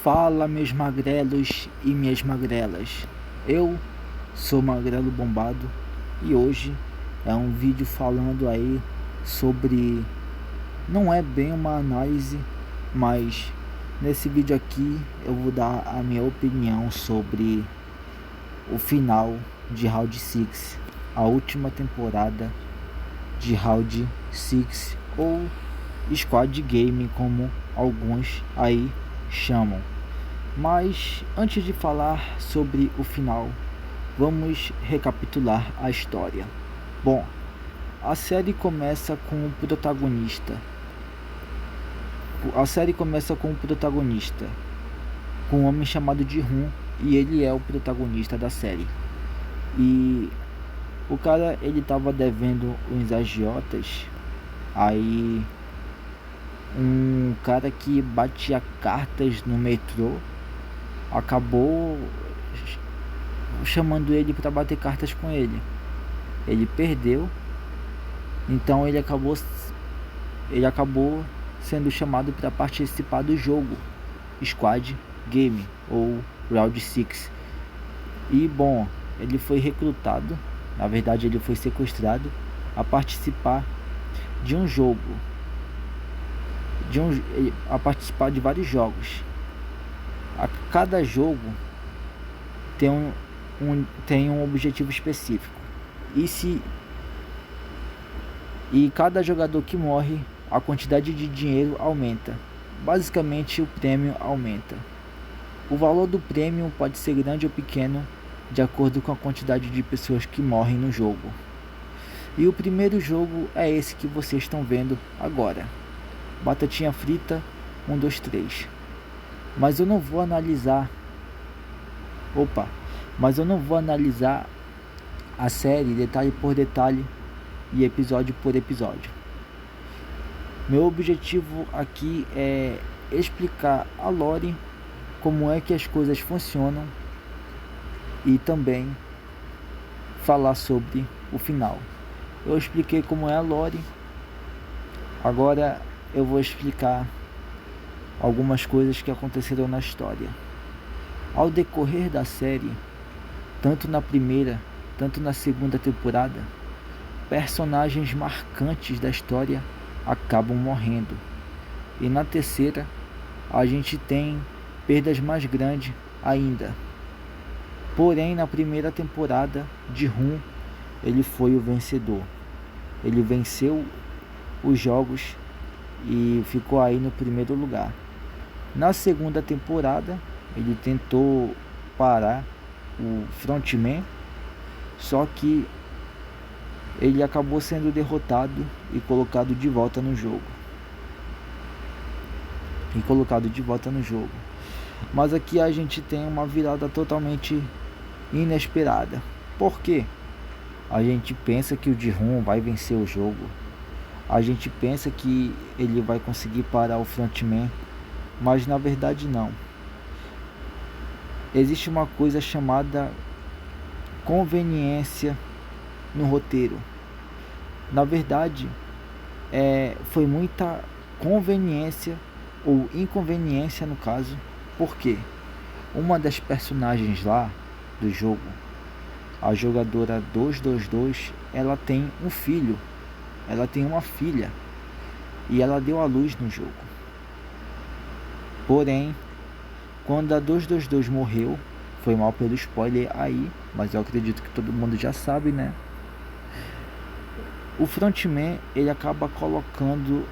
Fala, meus magrelos e minhas magrelas. Eu sou Magrelo Bombado e hoje é um vídeo falando aí sobre, não é bem uma análise, mas nesse vídeo aqui eu vou dar a minha opinião sobre o final de Round 6, a última temporada de Round 6 ou Squad Game, como alguns aí chamam. Mas antes de falar sobre o final, vamos recapitular a história. Bom, a série começa com o protagonista. Com um homem chamado Ji-hoon, e ele é o protagonista da série. E o cara, ele tava devendo uns agiotas. Aí um cara que batia cartas no metrô acabou chamando ele para bater cartas com ele. Ele perdeu, então ele acabou sendo chamado para participar do jogo Squad Game ou Round 6. E bom, ele foi recrutado, na verdade ele foi sequestrado a participar de um jogo, a participar de vários jogos. A cada jogo tem um objetivo específico. E cada jogador que morre, a quantidade de dinheiro aumenta. Basicamente, o prêmio aumenta. O valor do prêmio pode ser grande ou pequeno, de acordo com a quantidade de pessoas que morrem no jogo. E o primeiro jogo é esse que vocês estão vendo agora. Batatinha frita 1, 2, 3. Mas eu não vou analisar a série detalhe por detalhe e episódio por episódio. Meu objetivo aqui é explicar a lore, como é que as coisas funcionam, e também falar sobre o final. Eu expliquei como é a lore, agora eu vou explicar algumas coisas que aconteceram na história. Ao decorrer da série, tanto na primeira, tanto na segunda temporada, personagens marcantes da história acabam morrendo. E na terceira, a gente tem perdas mais grandes ainda. Porém, na primeira temporada, Ji-hoon, ele foi o vencedor. Ele venceu os jogos e ficou aí no primeiro lugar. Na segunda temporada, ele tentou parar o frontman, só que ele acabou sendo derrotado e colocado de volta no jogo. Mas aqui a gente tem uma virada totalmente inesperada. Por quê? A gente pensa que o Ji-hoon vai vencer o jogo. A gente pensa que ele vai conseguir parar o frontman, mas na verdade não. Existe uma coisa chamada conveniência no roteiro. Na verdade, foi muita conveniência ou inconveniência no caso, porque uma das personagens lá do jogo, a jogadora 222, ela tem um filho, ela tem uma filha, e ela deu à luz no jogo. Porém, quando a 222 morreu, foi mal pelo spoiler aí, mas eu acredito que todo mundo já sabe, né? O frontman, ele acaba colocando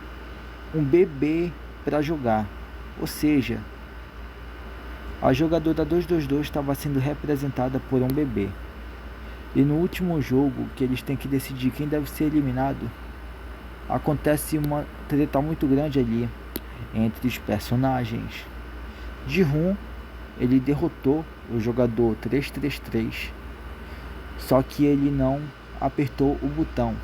um bebê para jogar. Ou seja, a jogadora 222 estava sendo representada por um bebê. E no último jogo, que eles têm que decidir quem deve ser eliminado, acontece uma treta muito grande ali entre os personagens. Ji-hoon, ele derrotou o jogador 333, só que ele não apertou o botão,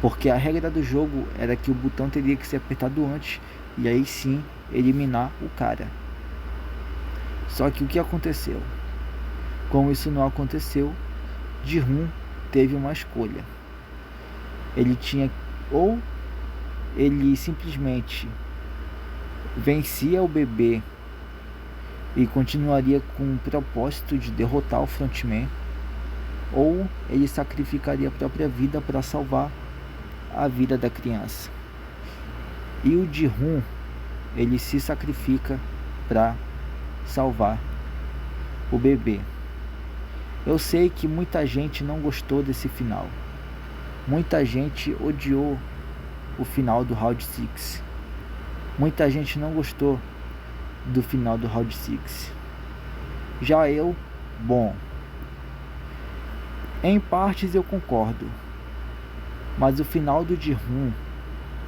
porque a regra do jogo era que o botão teria que ser apertado antes e aí sim eliminar o cara. Só que o que aconteceu? Como isso não aconteceu, Ji-hoon teve uma escolha. Ele tinha, ou ele simplesmente vencia o bebê e continuaria com o propósito de derrotar o frontman, ou ele sacrificaria a própria vida para salvar a vida da criança. E o Ji-hoon, ele se sacrifica para salvar o bebê. Eu sei que muita gente não gostou desse final. Muita gente odiou o final do Round 6. Muita gente não gostou do final do Round 6. Já eu, bom, em partes eu concordo, mas o final do Ji-hoon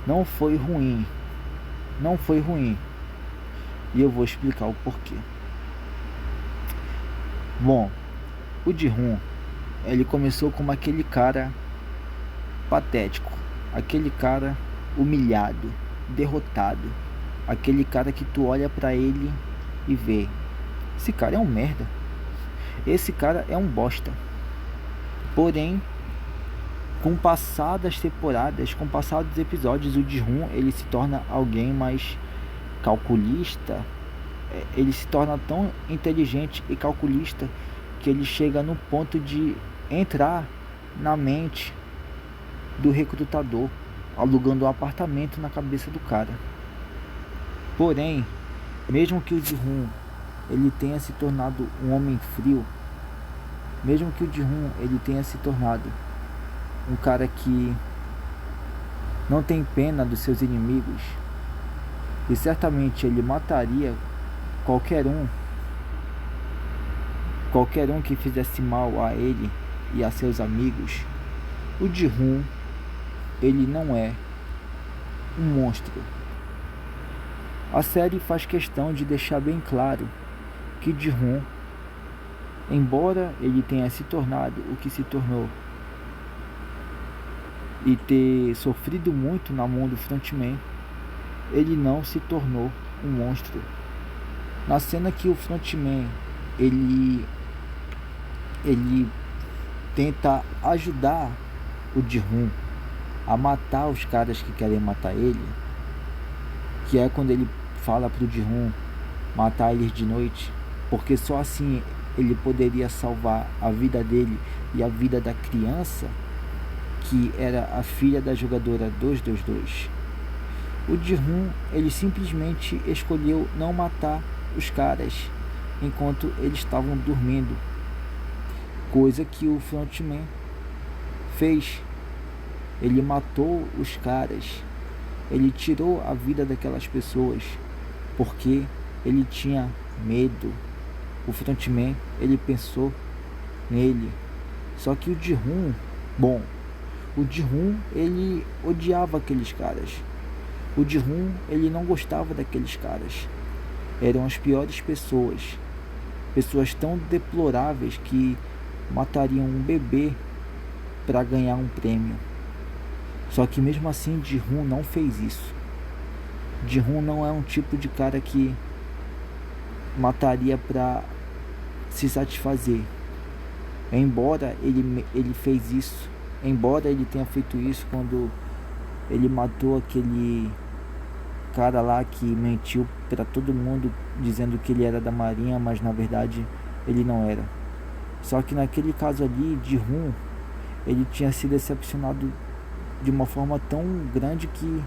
não foi ruim. Não foi ruim. E eu vou explicar o porquê. Bom, o Ji-hoon, ele começou como aquele cara patético, aquele cara humilhado, derrotado, aquele cara que tu olha pra ele e vê, esse cara é um merda, esse cara é um bosta. Porém, com o passar das temporadas, com o passar dos episódios, o Ji-hoon, ele se torna alguém mais calculista. Ele se torna tão inteligente e calculista que ele chega no ponto de entrar na mente do recrutador, alugando um apartamento na cabeça do cara. Porém, mesmo que o Ji-hoon ele tenha se tornado um homem frio, mesmo que o Ji-hoon ele tenha se tornado um cara que não tem pena dos seus inimigos, e certamente ele mataria qualquer um que fizesse mal a ele e a seus amigos, o Ji-hoon, ele não é um monstro. A série faz questão de deixar bem claro que Ji-hoon, embora ele tenha se tornado o que se tornou e ter sofrido muito na mão do frontman, ele não se tornou um monstro. Na cena que o frontman ele tenta ajudar o Ji-hoon a matar os caras que querem matar ele, que é quando ele fala pro Ji-hoon matar eles de noite, porque só assim ele poderia salvar a vida dele e a vida da criança, que era a filha da jogadora 222. O Ji-hoon, ele simplesmente escolheu não matar os caras enquanto eles estavam dormindo, coisa que o frontman fez. Ele matou os caras, ele tirou a vida daquelas pessoas porque ele tinha medo. O frontman, ele pensou nele. Só que o Ji-hoon, bom, o Ji-hoon, ele odiava aqueles caras. O Ji-hoon, ele não gostava daqueles caras. Eram as piores pessoas. Pessoas tão deploráveis que matariam um bebê para ganhar um prêmio. Só que mesmo assim, Ji-hoon não fez isso. Ji-hoon não é um tipo de cara que mataria para se satisfazer. Embora ele fez isso, embora ele tenha feito isso quando ele matou aquele cara lá que mentiu para todo mundo dizendo que ele era da marinha, mas na verdade ele não era. Só que naquele caso ali, Ji-hoon, ele tinha se decepcionado de uma forma tão grande que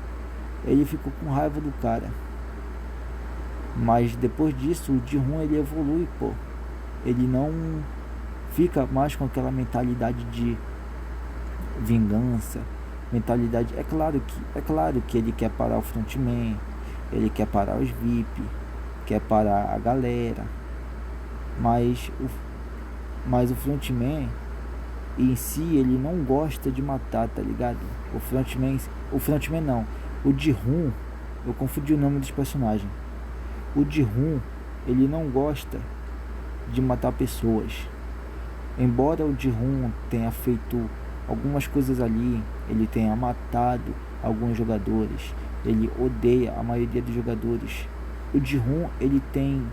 ele ficou com raiva do cara. Mas depois disso, o Ji-hoon, ele evolui, pô. Ele não fica mais com aquela mentalidade de vingança, mentalidade. É claro que ele quer parar o frontman, ele quer parar os VIP, quer parar a galera, mas o frontman em si, ele não gosta de matar, tá ligado? O frontman não, o Ji-hoon, eu confundi o nome dos personagens. O Ji-hoon, ele não gosta de matar pessoas. Embora o Ji-hoon tenha feito algumas coisas ali, ele tenha matado alguns jogadores, ele odeia a maioria dos jogadores. O Ji-hoon, ele tem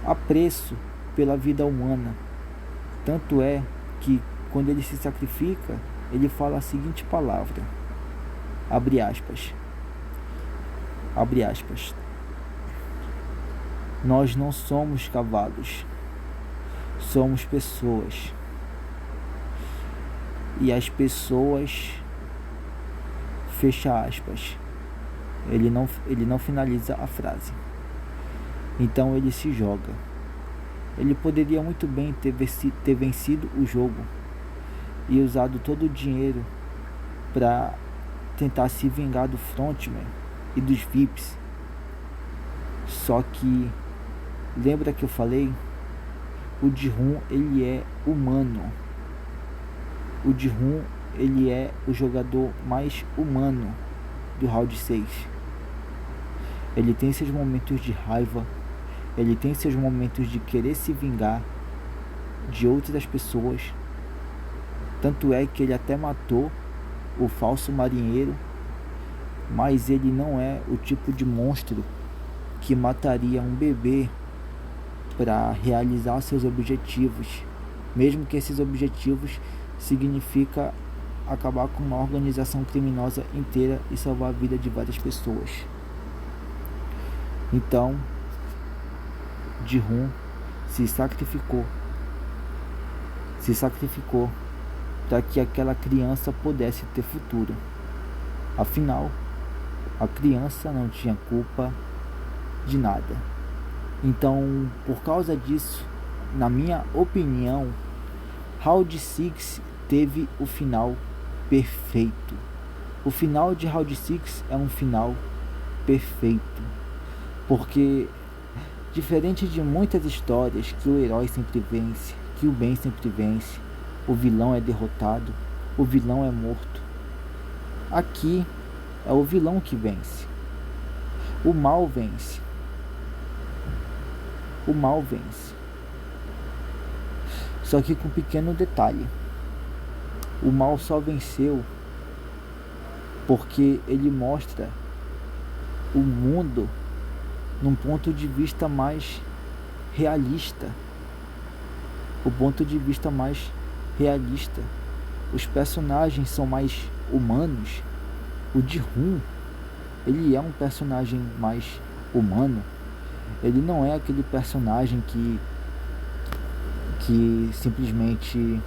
apreço pela vida humana. Tanto é que quando ele se sacrifica, ele fala a seguinte palavra, abre aspas: Abre aspas. Nós não somos cavalos, somos pessoas. E as pessoas, fecha aspas. Ele não finaliza a frase. Então ele se joga. Ele poderia muito bem ter vencido o jogo e usado todo o dinheiro para tentar se vingar do Frontman e dos VIPs. Só que, lembra que eu falei? O Ji-hoon, ele é humano. O Ji-hoon, ele é o jogador mais humano do Round 6. Ele tem seus momentos de raiva, ele tem seus momentos de querer se vingar de outras pessoas. Tanto é que ele até matou o falso marinheiro, mas ele não é o tipo de monstro que mataria um bebê para realizar seus objetivos, mesmo que esses objetivos significa acabar com uma organização criminosa inteira e salvar a vida de várias pessoas. Então, Ji-hoon se sacrificou para que aquela criança pudesse ter futuro. Afinal, a criança não tinha culpa de nada. Então, por causa disso, na minha opinião, Round 6 teve o final perfeito. O final de Round 6 é um final perfeito, porque diferente de muitas histórias que o herói sempre vence, que o bem sempre vence, o vilão é derrotado, o vilão é morto, aqui é o vilão que vence. O mal vence. O mal vence. Só que com um pequeno detalhe. O mal só venceu porque ele mostra o mundo num ponto de vista mais realista. O ponto de vista mais realista. Os personagens são mais humanos. O Ji-hoon, ele é um personagem mais humano. Ele não é aquele personagem que simplesmente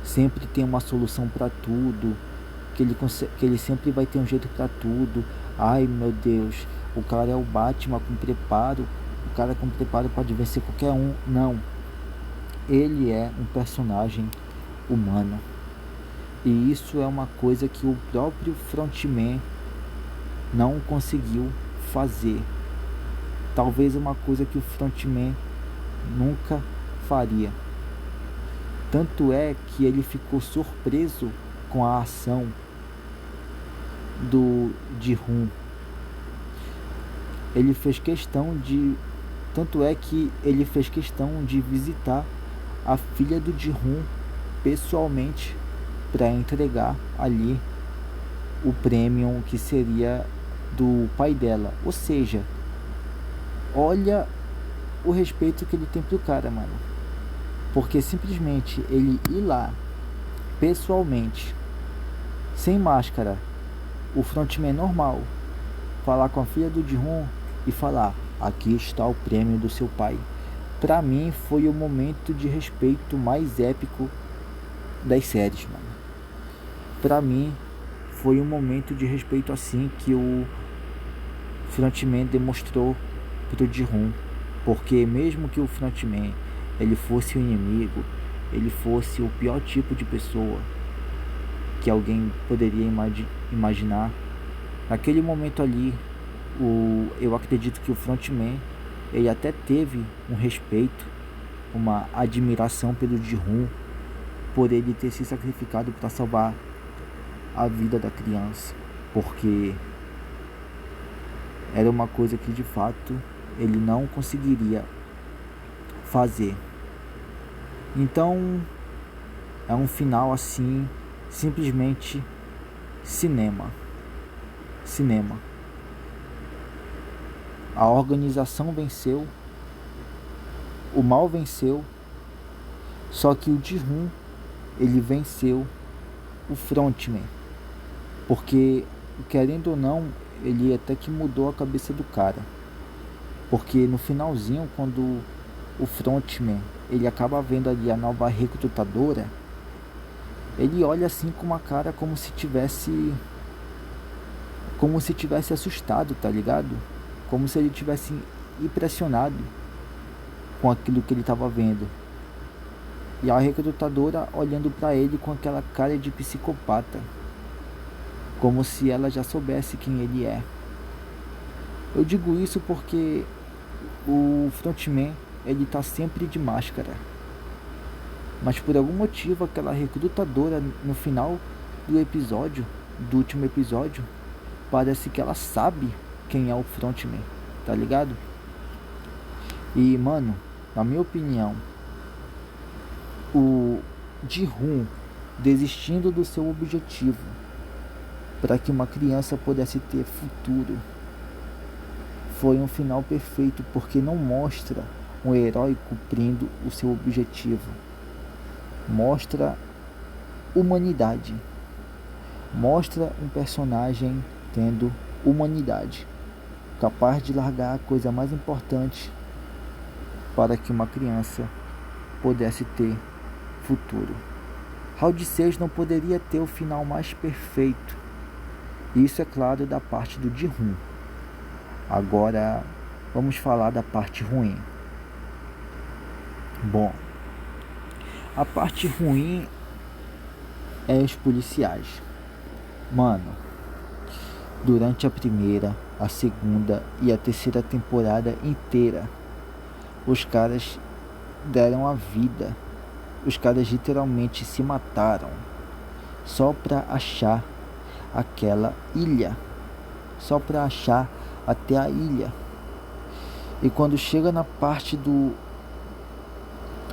sempre tem uma solução para tudo, que ele sempre vai ter um jeito para tudo. Ai meu Deus, o cara é o Batman com preparo, o cara com preparo pode vencer qualquer um. Não, ele é um personagem humano, e isso é uma coisa que o próprio Frontman não conseguiu fazer. Talvez uma coisa que o Frontman nunca faria. Tanto é que ele ficou surpreso com a ação do Ji-hoon. Ele fez questão de... Tanto é que ele fez questão de visitar a filha do Ji-hoon pessoalmente para entregar ali o prêmio que seria do pai dela. Ou seja, olha o respeito que ele tem pro cara, mano. Porque simplesmente ele ir lá pessoalmente, sem máscara, o Frontman normal, falar com a filha do Ji-hoon e falar: aqui está o prêmio do seu pai. Pra mim foi o momento de respeito mais épico das séries, mano. Pra mim foi um momento de respeito assim que o Frontman demonstrou pro Ji-hoon. Porque mesmo que o Frontman ele fosse o inimigo, ele fosse o pior tipo de pessoa que alguém poderia imaginar, naquele momento ali, eu acredito que o Frontman ele até teve um respeito, uma admiração pelo Ji-hoon, por ele ter se sacrificado para salvar a vida da criança, porque era uma coisa que de fato ele não conseguiria fazer. Então é um final assim, simplesmente cinema. A organização venceu, o mal venceu, só que o Ji-hoon ele venceu o Frontman, porque querendo ou não, ele até que mudou a cabeça do cara. Porque no finalzinho, quando o frontman, ele acaba vendo ali a nova recrutadora, ele olha assim com uma cara como se tivesse assustado, tá ligado? Como se ele tivesse impressionado com aquilo que ele estava vendo. E a recrutadora olhando para ele com aquela cara de psicopata, como se ela já soubesse quem ele é. Eu digo isso porque o frontman, ele tá sempre de máscara. Mas por algum motivo aquela recrutadora no final do último episódio, parece que ela sabe quem é o frontman, tá ligado? E mano, na minha opinião, o Ji-hoon desistindo do seu objetivo para que uma criança pudesse ter futuro foi um final perfeito, porque não mostra um herói cumprindo o seu objetivo, mostra humanidade, mostra um personagem tendo humanidade, capaz de largar a coisa mais importante para que uma criança pudesse ter futuro. Round 6 não poderia ter o final mais perfeito. Isso é claro da parte do Ji-hoon. Agora vamos falar da parte ruim. Bom, a parte ruim é os policiais. Mano, durante a primeira, a segunda e a terceira temporada inteira, os caras deram a vida. Os caras literalmente se mataram só pra achar aquela ilha, só pra achar até a ilha. E quando chega na parte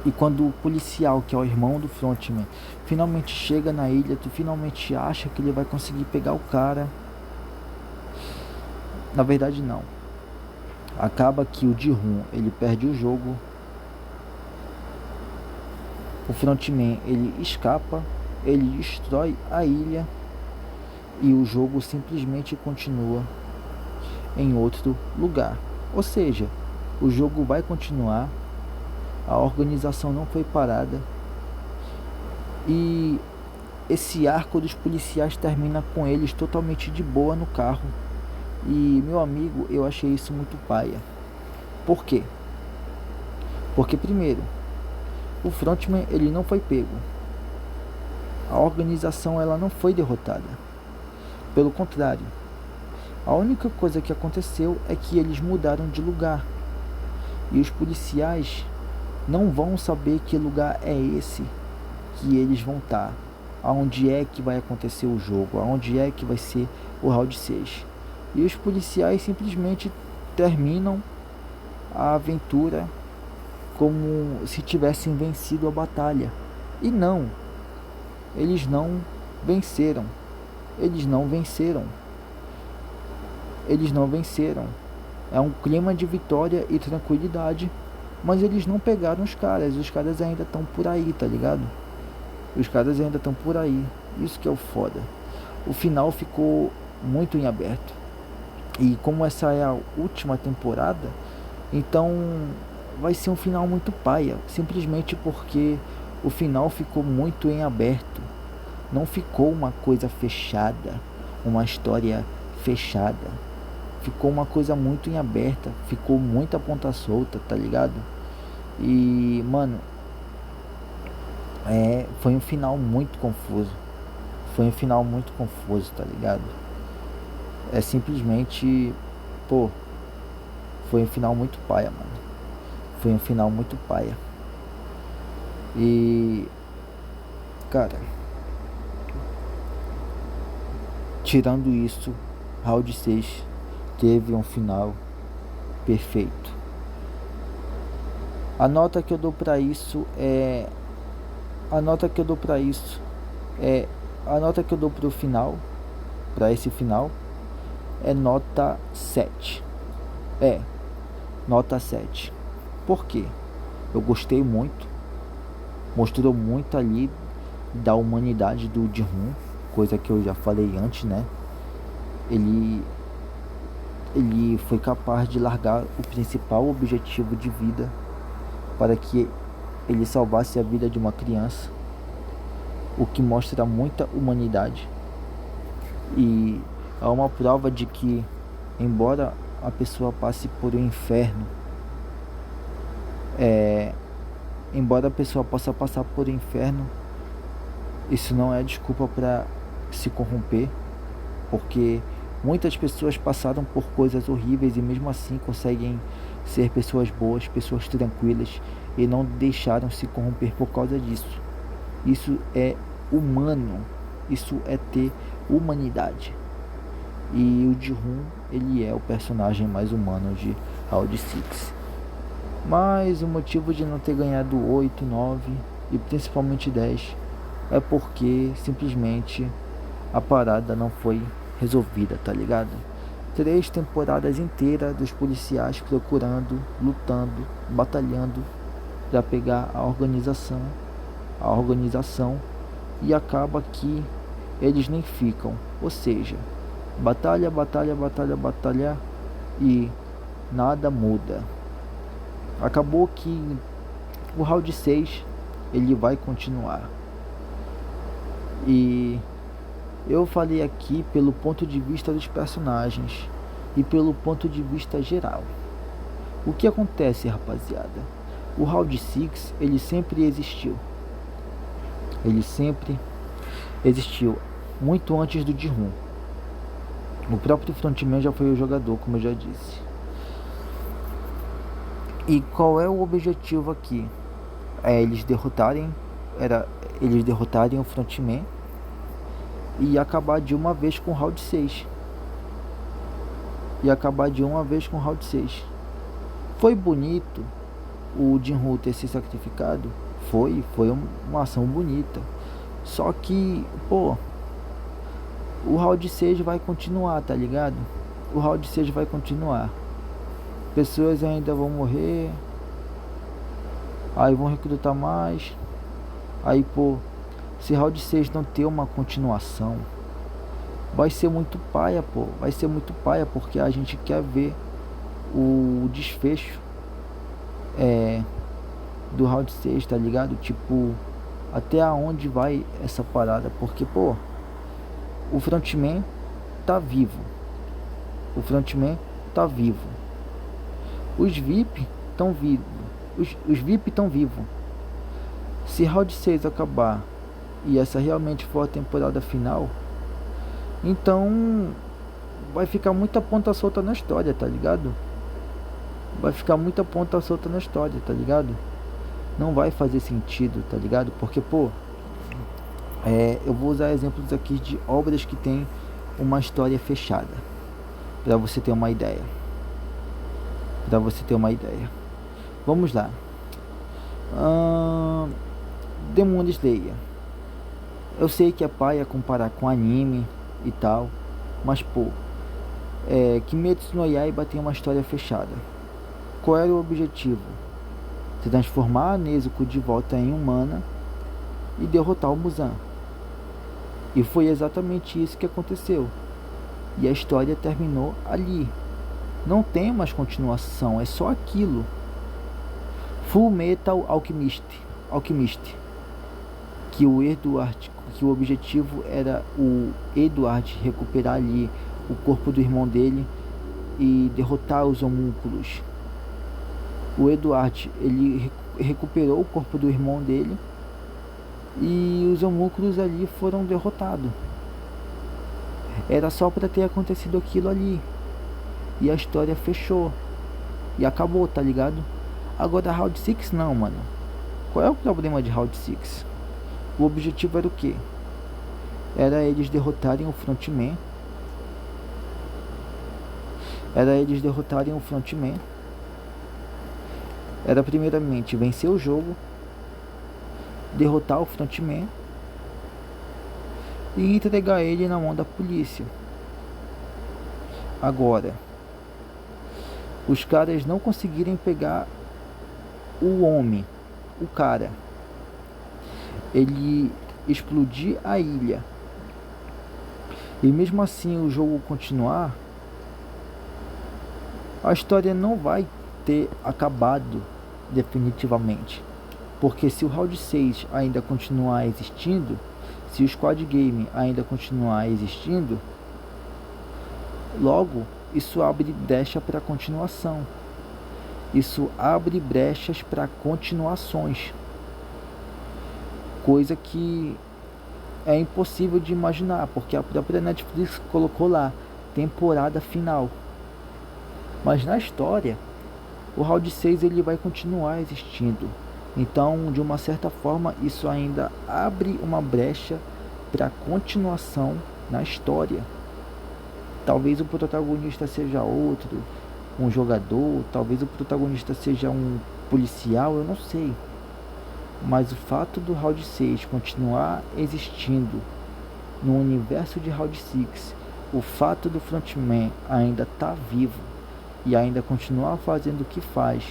e quando o policial, que é o irmão do frontman, finalmente chega na ilha, tu finalmente acha que ele vai conseguir pegar o cara. Na verdade não. Acaba que o Ji-hoon, ele perde o jogo. O frontman, ele escapa, ele destrói a ilha e o jogo simplesmente continua em outro lugar. Ou seja, o jogo vai continuar, a organização não foi parada e esse arco dos policiais termina com eles totalmente de boa no carro. E, meu amigo, eu achei isso muito paia. Por quê? Porque, primeiro, o frontman, ele não foi pego. A organização, ela não foi derrotada. Pelo contrário, a única coisa que aconteceu é que eles mudaram de lugar. E os policiais não vão saber que lugar é esse que eles vão estar. Aonde é que vai acontecer o jogo, aonde é que vai ser o round 6. E os policiais simplesmente terminam a aventura como se tivessem vencido a batalha. E não, eles não venceram. Eles não venceram. Eles não venceram. É um clima de vitória e tranquilidade, mas eles não pegaram os caras. Os caras ainda estão por aí, tá ligado? Os caras ainda estão por aí. Isso que é o foda. O final ficou muito em aberto. E como essa é a última temporada, então vai ser um final muito paia, simplesmente porque o final ficou muito em aberto. Não ficou uma coisa fechada, uma história fechada. Ficou uma coisa muito em aberta, ficou muita ponta solta, tá ligado? E, mano, foi um final muito confuso. Foi um final muito confuso, tá ligado? É simplesmente, pô, foi um final muito paia, mano. Foi um final muito paia. E, cara, tirando isso, Round 6 teve um final perfeito. A nota que eu dou pra isso é a nota que eu dou pra isso é a nota que eu dou pro final, pra esse final, é nota 7. Nota 7. Por quê? Eu gostei muito. Mostrou muito ali da humanidade do Ji-hoon, coisa que eu já falei antes, né? Ele ele foi capaz de largar o principal objetivo de vida para que ele salvasse a vida de uma criança, o que mostra muita humanidade e é uma prova de que, embora a pessoa passe por um inferno, embora a pessoa possa passar por um inferno, isso não é desculpa para se corromper, porque muitas pessoas passaram por coisas horríveis e mesmo assim conseguem ser pessoas boas, pessoas tranquilas e não deixaram se corromper por causa disso. Isso é humano, isso é ter humanidade. E o Ji-hoon, ele é o personagem mais humano de Round 6. Mas o motivo de não ter ganhado 8, 9 e principalmente 10 é porque simplesmente a parada não foi resolvida, tá ligado? 3 temporadas inteiras dos policiais procurando, lutando, batalhando para pegar a organização e acaba que eles nem ficam, ou seja, batalha e nada muda. Acabou que o round 6 ele vai continuar. E eu falei aqui pelo ponto de vista dos personagens e pelo ponto de vista geral. O que acontece, rapaziada? O round 6 ele sempre existiu. Ele sempre existiu, muito antes do Ji-hoon. O próprio frontman já foi o jogador, como eu já disse. E qual é o objetivo aqui? Eles derrotarem o frontman e acabar de uma vez com o round 6. Foi bonito o Jin-Hoon ter se sacrificado? Foi uma ação bonita. Só que, o round 6 vai continuar, tá ligado? O round 6 vai continuar. Pessoas ainda vão morrer. Aí vão recrutar mais. Aí, se round 6 não ter uma continuação, vai ser muito paia, porque a gente quer ver o desfecho do round 6, tá ligado? Tipo, até aonde vai essa parada, porque, o frontman tá vivo. Os VIP estão vivos. Os VIP estão vivos. Se round 6 acabar e essa realmente for a temporada final, então vai ficar muita ponta solta na história, tá ligado? Não vai fazer sentido, tá ligado? Porque, eu vou usar exemplos aqui de obras que tem uma história fechada, pra você ter uma ideia. Vamos lá. Demon Slayer. Eu sei que é paia comparar com anime e tal, mas Kimetsu no Yaiba tem uma história fechada. Qual era o objetivo? Transformar a Nezuko de volta em humana e derrotar o Muzan. E foi exatamente isso que aconteceu. E a história terminou ali. Não tem mais continuação, é só aquilo. Full Metal Alchemist. Que o objetivo era o Edward recuperar ali o corpo do irmão dele e derrotar os homúnculos. O Edward, ele recuperou o corpo do irmão dele e os homúnculos ali foram derrotados. Era só para ter acontecido aquilo ali. E a história fechou. E acabou, tá ligado? Agora Round 6 não, mano. Qual é o problema de Round 6? O objetivo era o quê? Era eles derrotarem o frontman. Era primeiramente vencer o jogo, derrotar o frontman e entregar ele na mão da polícia. Agora, os caras não conseguirem pegar o homem, o cara. Ele explodir a ilha. E mesmo assim o jogo continuar, a história não vai ter acabado definitivamente. Porque se o Round 6 ainda continuar existindo, se o Squad Game ainda continuar existindo, logo isso abre brecha para continuação. Isso abre brechas para continuações. Coisa que é impossível de imaginar, porque a própria Netflix colocou lá temporada final. Mas na história, o Round 6 ele vai continuar existindo. Então, de uma certa forma, isso ainda abre uma brecha para continuação na história. Talvez o protagonista seja outro, um jogador, talvez o protagonista seja um policial, eu não sei. Mas o fato do Round 6 continuar existindo no universo de Round 6, o fato do Frontman ainda estar vivo e ainda continuar fazendo o que faz,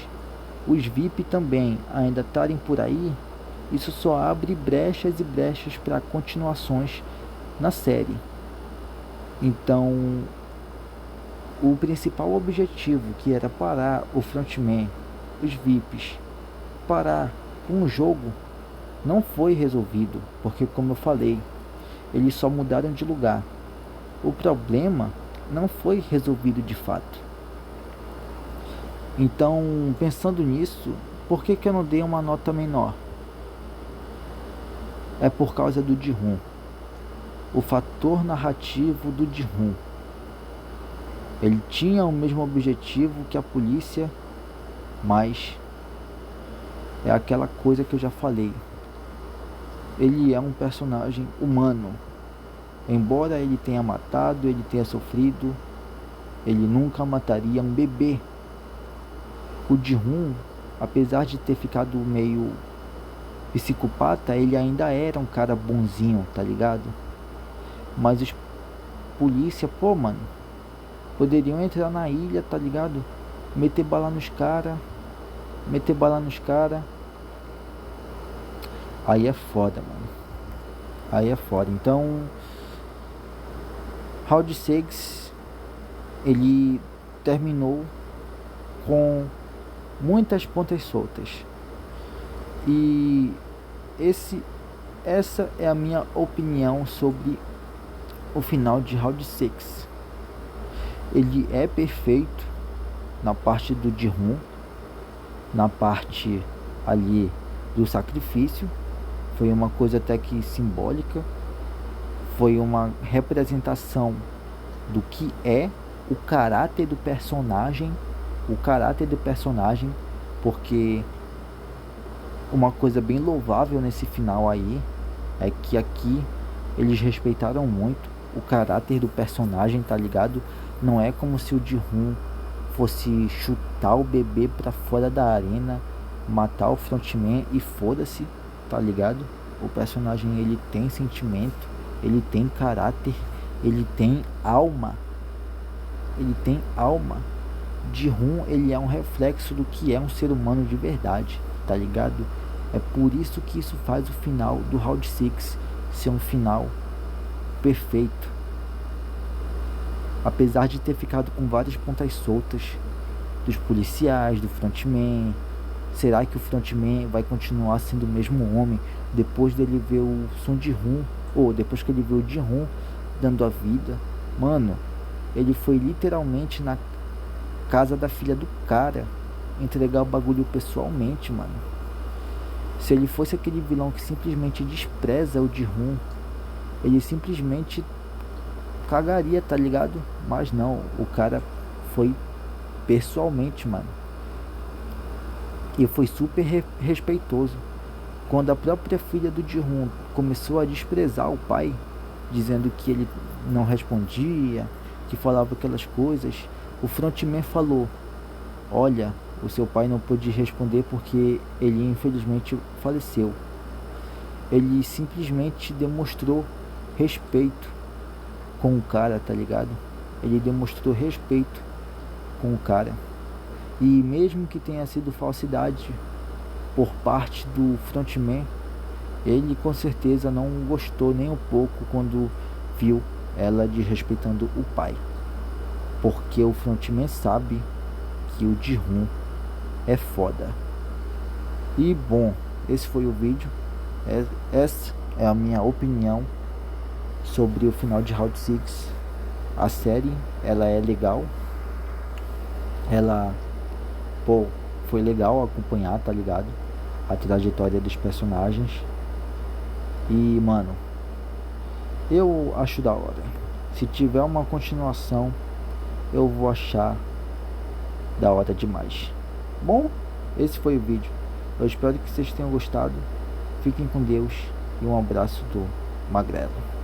os VIP também ainda estarem por aí, isso só abre brechas e brechas para continuações na série. Então, o principal objetivo, que era parar o Frontman, os VIPs, parar com o jogo, não foi resolvido, porque como eu falei, eles só mudaram de lugar. O problema não foi resolvido de fato. Então, pensando nisso, por que eu não dei uma nota menor? É por causa do Ji-hoon. O fator narrativo do Ji-hoon. Ele tinha o mesmo objetivo que a polícia, mas é aquela coisa que eu já falei. Ele é um personagem humano. Embora ele tenha matado, ele tenha sofrido, ele nunca mataria um bebê. O Ji-hoon, apesar de ter ficado meio psicopata, ele ainda era um cara bonzinho, tá ligado? Mas os polícia, pô, mano, poderiam entrar na ilha, tá ligado? Meter bala nos cara. Aí é foda, mano. Aí é foda. Então, Round 6, ele terminou com muitas pontas soltas. E essa é a minha opinião sobre o final de Round 6. Ele é perfeito na parte do Ji-hoon, na parte ali do sacrifício. Foi uma coisa até que simbólica. Foi uma representação do que é o caráter do personagem. Porque uma coisa bem louvável nesse final aí é que aqui eles respeitaram muito o caráter do personagem, tá ligado? Não é como se o Ji-hoon fosse chutar o bebê pra fora da arena, matar o Frontman e foda-se, tá ligado? O personagem, ele tem sentimento, ele tem caráter, ele tem alma. Ji-hoon, ele é um reflexo do que é um ser humano de verdade, tá ligado? É por isso que isso faz o final do Round 6 ser um final perfeito. Apesar de ter ficado com várias pontas soltas dos policiais, do Frontman. Será que o Frontman vai continuar sendo o mesmo homem depois dele ver o Sun Ji-hoon, ou depois que ele vê o Ji-hoon dando a vida? Mano, ele foi literalmente na casa da filha do cara entregar o bagulho pessoalmente, mano. Se ele fosse aquele vilão que simplesmente despreza o Ji-hoon, ele simplesmente cagaria, tá ligado? Mas não, o cara foi pessoalmente, mano. E foi super respeitoso. Quando a própria filha do Ji-hoon começou a desprezar o pai, dizendo que ele não respondia, que falava aquelas coisas, o Frontman falou: olha, o seu pai não pôde responder porque ele infelizmente faleceu. Ele simplesmente demonstrou respeito com o cara, tá ligado? Ele demonstrou respeito com o cara. E mesmo que tenha sido falsidade por parte do Frontman, ele com certeza não gostou nem um pouco quando viu ela desrespeitando o pai. Porque o Frontman sabe que o Ji-hoon é foda. E bom, esse foi o vídeo. Essa é a minha opinião sobre o final de Round 6. A série, ela é legal. Ela, pô, foi legal acompanhar, tá ligado? A trajetória dos personagens. E, mano, eu acho da hora. Se tiver uma continuação, eu vou achar da hora demais. Bom, esse foi o vídeo. Eu espero que vocês tenham gostado. Fiquem com Deus e um abraço do Magrelo.